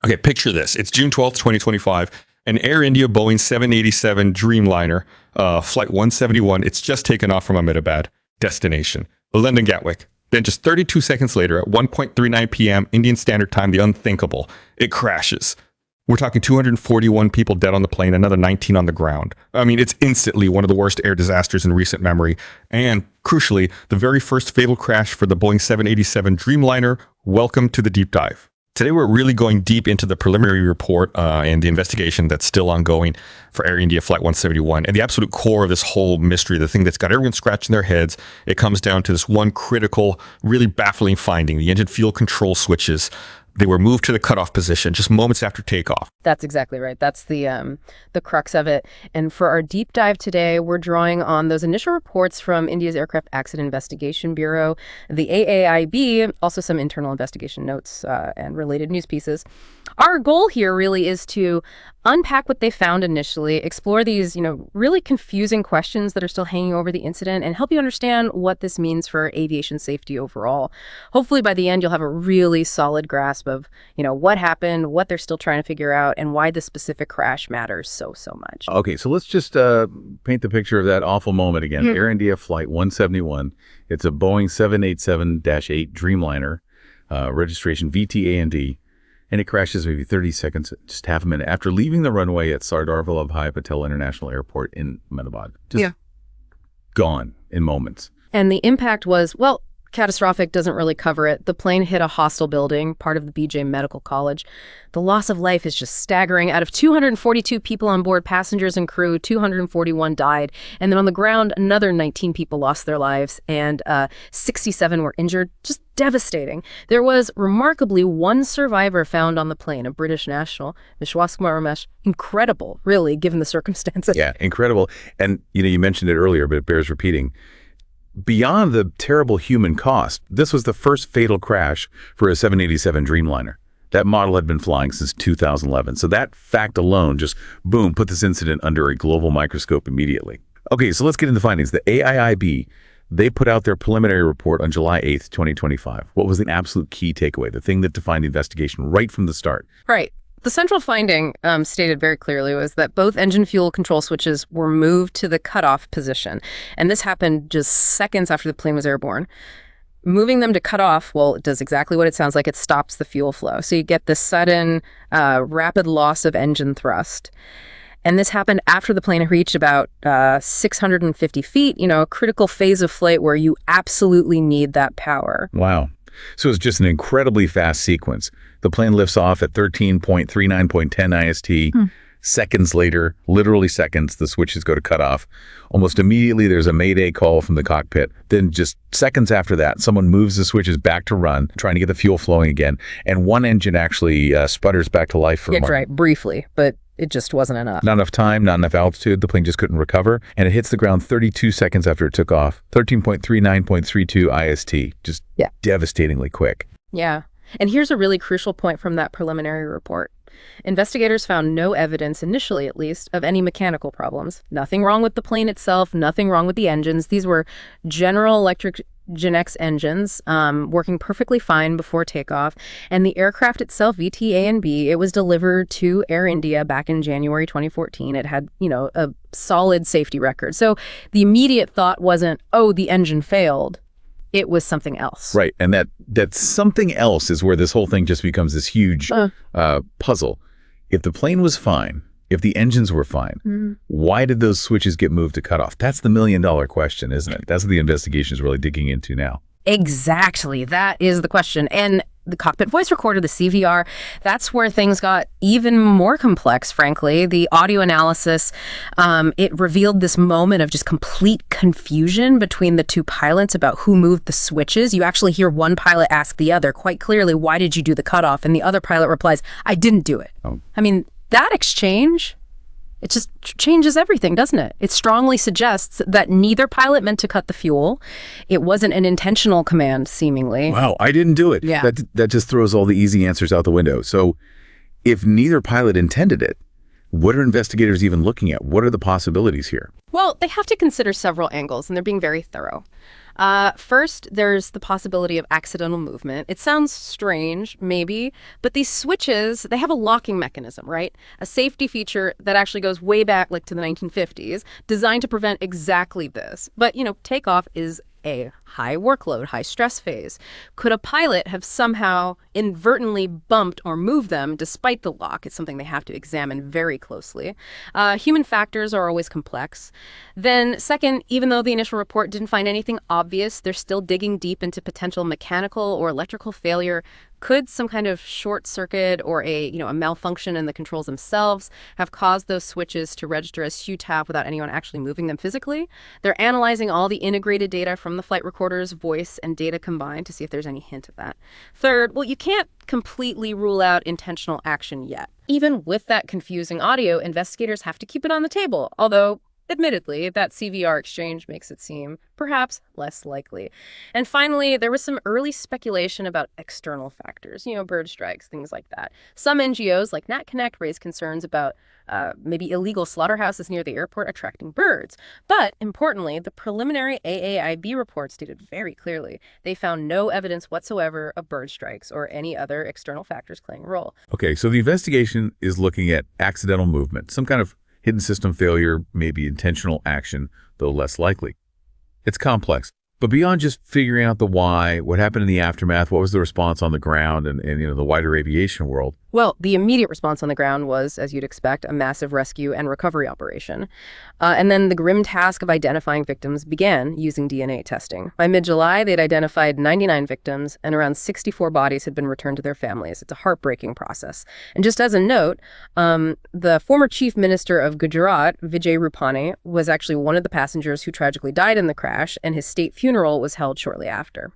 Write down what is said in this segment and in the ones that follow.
Okay, picture this. It's June 12th, 2025. An Air India Boeing 787 Dreamliner, flight 171. It's just taken off from Ahmedabad. Destination, London Gatwick. Then just 32 seconds later, at 1:39 p.m. Indian Standard Time, the unthinkable, it crashes. We're talking 241 people dead on the plane, another 19 on the ground. I mean, it's instantly one of the worst air disasters in recent memory. And crucially, the very first fatal crash for the Boeing 787 Dreamliner. Welcome to the deep dive. Today, we're really going deep into the preliminary report and the investigation that's still ongoing for Air India Flight 171. And the absolute core of this whole mystery, the thing that's got everyone scratching their heads, it comes down to this one critical, really baffling finding: the engine fuel control switches. They were moved to the cutoff position just moments after takeoff. That's exactly right. That's the crux of it. And for our deep dive today, we're drawing on those initial reports from India's Aircraft Accident Investigation Bureau, the AAIB, also some internal investigation notes and related news pieces. Our goal here really is to unpack what they found initially, explore these, really confusing questions that are still hanging over the incident, and help you understand what this means for aviation safety overall. Hopefully by the end, you'll have a really solid grasp of, what happened, what they're still trying to figure out, and why the specific crash matters so much. Okay, so let's just paint the picture of that awful moment again. Mm-hmm. Air India Flight 171. It's a Boeing 787-8 Dreamliner, registration VTA&D. And it crashes maybe 30 seconds, just half a minute, after leaving the runway at Sardar Vallabhbhai Patel International Airport in Ahmedabad. Just gone in moments. And the impact was, catastrophic doesn't really cover it. The plane hit a hostel building, part of the BJ Medical College. The loss of life is just staggering. Out of 242 people on board, passengers and crew, 241 died. And then on the ground, another 19 people lost their lives, and 67 were injured. Just devastating. There was remarkably one survivor found on the plane, a British national, Vishwas Kumar Ramesh. Incredible, really, given the circumstances. Yeah, incredible. And, you mentioned it earlier, but it bears repeating. Beyond the terrible human cost, this was the first fatal crash for a 787 Dreamliner. That model had been flying since 2011. So that fact alone just, boom, put this incident under a global microscope immediately. Okay, so let's get into the findings. The AAIB, they put out their preliminary report on July 8th, 2025. What was the absolute key takeaway, the thing that defined the investigation right from the start? Right. The central finding stated very clearly was that both engine fuel control switches were moved to the cutoff position. And this happened just seconds after the plane was airborne. Moving them to cutoff, it does exactly what it sounds like. It stops the fuel flow. So you get this sudden, rapid loss of engine thrust. And this happened after the plane had reached about 650 feet, a critical phase of flight where you absolutely need that power. Wow. So it's just an incredibly fast sequence. The plane lifts off at 13.39.10 IST. Seconds later, literally seconds, the switches go to cutoff. Almost immediately, there's a mayday call from the cockpit. Then just seconds after that, someone moves the switches back to run, trying to get the fuel flowing again. And one engine actually sputters back to life for a moment. Right, briefly, but it just wasn't enough. Not enough time, not enough altitude. The plane just couldn't recover. And it hits the ground 32 seconds after it took off. 13.39.32 IST. Just devastatingly quick. Yeah. And here's a really crucial point from that preliminary report. Investigators found no evidence, initially at least, of any mechanical problems. Nothing wrong with the plane itself, nothing wrong with the engines. These were General Electric GenX engines working perfectly fine before takeoff. And the aircraft itself, VTA&B, it was delivered to Air India back in January 2014. It had, a solid safety record. So the immediate thought wasn't, the engine failed. It was something else. Right. And that something else is where this whole thing just becomes this huge puzzle. If the plane was fine, if the engines were fine, why did those switches get moved to cutoff? That's the million-dollar question, isn't it? That's what the investigation is really digging into now. Exactly. That is the question. And the cockpit voice recorder, the CVR, that's where things got even more complex, frankly. The audio analysis, it revealed this moment of just complete confusion between the two pilots about who moved the switches. You actually hear one pilot ask the other quite clearly, "Why did you do the cutoff?" And the other pilot replies, "I didn't do it." Oh. I mean, that exchange, it just changes everything, doesn't it? It strongly suggests that neither pilot meant to cut the fuel. It wasn't an intentional command, seemingly. Wow, I didn't do it. Yeah. That just throws all the easy answers out the window. So if neither pilot intended it, what are investigators even looking at? What are the possibilities here? Well, they have to consider several angles, and they're being very thorough. First, there's the possibility of accidental movement. It sounds strange, maybe, but these switches, they have a locking mechanism, right? A safety feature that actually goes way back like to the 1950s, designed to prevent exactly this. But, takeoff is a high workload, high stress phase. Could a pilot have somehow inadvertently bumped or moved them despite the lock? It's something they have to examine very closely. Human factors are always complex. Then second, even though the initial report didn't find anything obvious, they're still digging deep into potential mechanical or electrical failure. Could some kind of short circuit or a malfunction in the controls themselves have caused those switches to register as HUTAF without anyone actually moving them physically? They're analyzing all the integrated data from the flight recorder's voice and data combined to see if there's any hint of that. Third, well, you can't completely rule out intentional action yet. Even with that confusing audio, investigators have to keep it on the table, although admittedly, that CVR exchange makes it seem perhaps less likely. And finally, there was some early speculation about external factors, bird strikes, things like that. Some NGOs like NatConnect raised concerns about maybe illegal slaughterhouses near the airport attracting birds. But importantly, the preliminary AAIB report stated very clearly they found no evidence whatsoever of bird strikes or any other external factors playing a role. Okay, so the investigation is looking at accidental movement, some kind of hidden system failure, maybe intentional action, though less likely. It's complex. But beyond just figuring out the why, what happened in the aftermath, what was the response on the ground and the wider aviation world? Well, the immediate response on the ground was, as you'd expect, a massive rescue and recovery operation. And then the grim task of identifying victims began using DNA testing. By mid-July, they'd identified 99 victims, and around 64 bodies had been returned to their families. It's a heartbreaking process. And just as a note, the former chief minister of Gujarat, Vijay Rupani, was actually one of the passengers who tragically died in the crash, and his state funeral was held shortly after.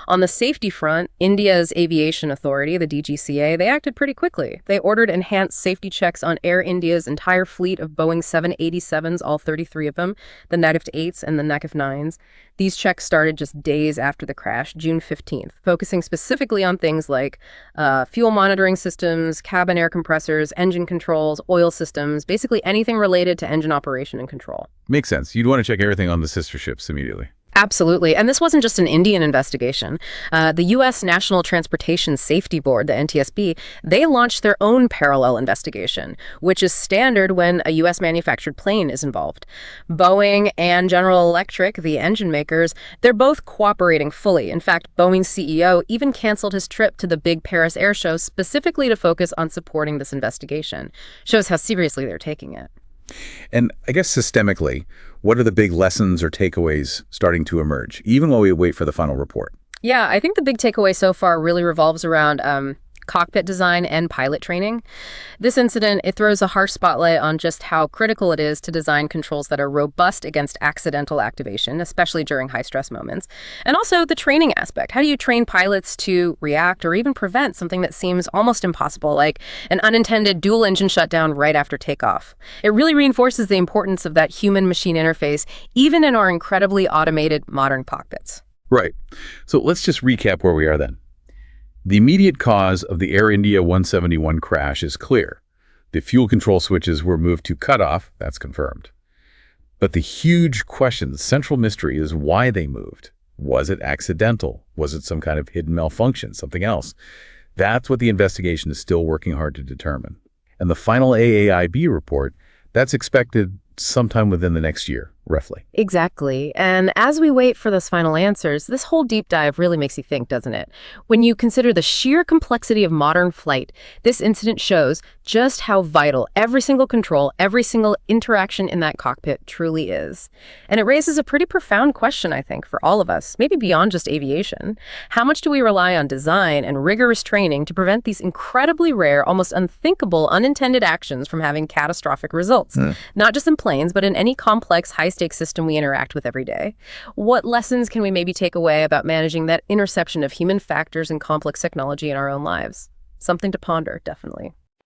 On the safety front, India's aviation authority, the DGCA, they acted pretty quickly. They ordered enhanced safety checks on Air India's entire fleet of Boeing 787s, all 33 of them, the Natif 8s and the Natif 9s. These checks started just days after the crash, June 15th, focusing specifically on things like fuel monitoring systems, cabin air compressors, engine controls, oil systems, basically anything related to engine operation and control. Makes sense. You'd want to check everything on the sister ships immediately. Absolutely. And this wasn't just an Indian investigation. The U.S. National Transportation Safety Board, the NTSB, they launched their own parallel investigation, which is standard when a U.S. manufactured plane is involved. Boeing and General Electric, the engine makers, they're both cooperating fully. In fact, Boeing's CEO even canceled his trip to the big Paris Air Show specifically to focus on supporting this investigation. Shows how seriously they're taking it. And I guess systemically, what are the big lessons or takeaways starting to emerge, even while we wait for the final report? Yeah, I think the big takeaway so far really revolves around cockpit design and pilot training. This incident, it throws a harsh spotlight on just how critical it is to design controls that are robust against accidental activation, especially during high-stress moments. And also the training aspect. How do you train pilots to react or even prevent something that seems almost impossible, like an unintended dual-engine shutdown right after takeoff? It really reinforces the importance of that human-machine interface, even in our incredibly automated modern cockpits. Right. So let's just recap where we are then. The immediate cause of the Air India 171 crash is clear. The fuel control switches were moved to cutoff, that's confirmed. But the huge question, the central mystery, is why they moved. Was it accidental? Was it some kind of hidden malfunction, something else? That's what the investigation is still working hard to determine. And the final AAIB report, that's expected sometime within the next year, roughly. Exactly. And as we wait for those final answers, this whole deep dive really makes you think, doesn't it? When you consider the sheer complexity of modern flight, this incident shows just how vital every single control, every single interaction in that cockpit truly is. And it raises a pretty profound question, I think, for all of us, maybe beyond just aviation. How much do we rely on design and rigorous training to prevent these incredibly rare, almost unthinkable, unintended actions from having catastrophic results? Not just in planes, but in any complex, high-stakes system we interact with every day. What lessons can we maybe take away about managing that intersection of human factors and complex technology in our own lives? Something to ponder, definitely.